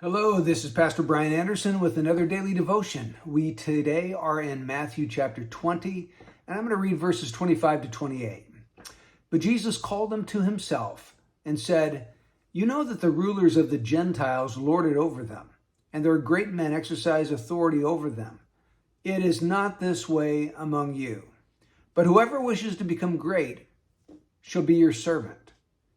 Hello, this is Pastor Brian Anderson with another daily devotion. We today are in Matthew chapter 20, and I'm going to read verses 25 to 28. But Jesus called them to himself and said, "You know that the rulers of the Gentiles lord it over them, and their great men exercise authority over them. It is not this way among you. But whoever wishes to become great shall be your servant,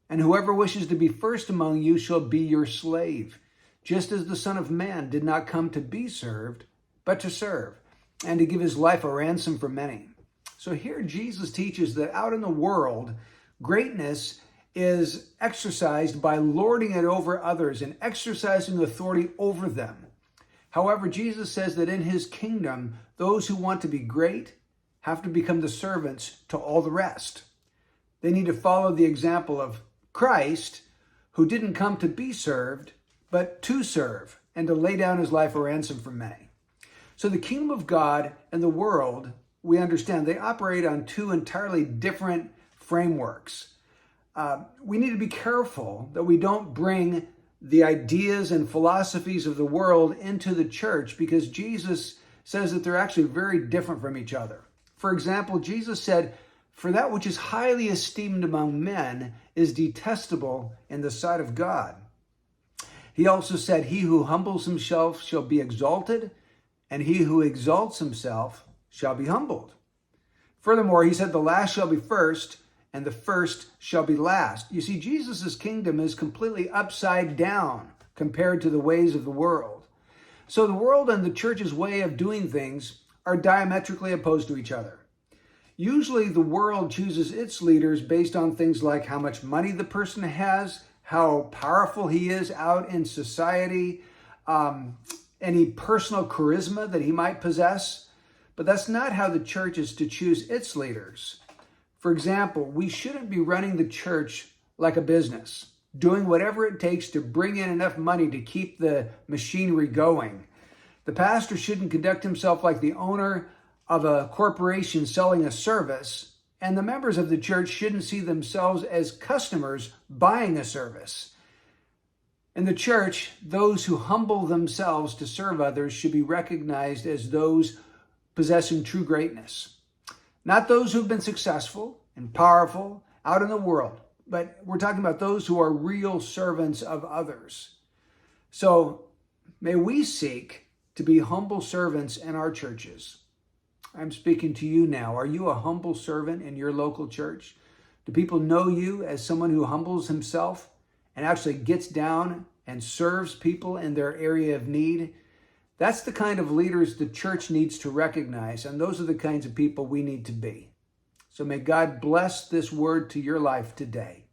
and whoever wishes to be first among you shall be your slave. Just as the Son of Man did not come to be served, but to serve, and to give his life a ransom for many." So here Jesus teaches that out in the world, greatness is exercised by lording it over others and exercising authority over them. However, Jesus says that in his kingdom, those who want to be great have to become the servants to all the rest. They need to follow the example of Christ, who didn't come to be served, but to serve and to lay down his life a ransom for many. So the kingdom of God and the world, we understand, they operate on two entirely different frameworks. We need to be careful that we don't bring the ideas and philosophies of the world into the church, because Jesus says that they're actually very different from each other. For example, Jesus said, "For that which is highly esteemed among men is detestable in the sight of God." He also said, "He who humbles himself shall be exalted, and he who exalts himself shall be humbled." Furthermore, he said, "The last shall be first, and the first shall be last." You see, Jesus' kingdom is completely upside down compared to the ways of the world. So the world and the church's way of doing things are diametrically opposed to each other. Usually the world chooses its leaders based on things like how much money the person has, how powerful he is out in society, any personal charisma that he might possess. But that's not how the church is to choose its leaders. For example, we shouldn't be running the church like a business, doing whatever it takes to bring in enough money to keep the machinery going. The pastor shouldn't conduct himself like the owner of a corporation selling a service, and the members of the church shouldn't see themselves as customers buying a service. In the church, those who humble themselves to serve others should be recognized as those possessing true greatness. Not those who've been successful and powerful out in the world, but we're talking about those who are real servants of others. So may we seek to be humble servants in our churches. I'm speaking to you now. Are you a humble servant in your local church? Do people know you as someone who humbles himself and actually gets down and serves people in their area of need? That's the kind of leaders the church needs to recognize, and those are the kinds of people we need to be. So may God bless this word to your life today.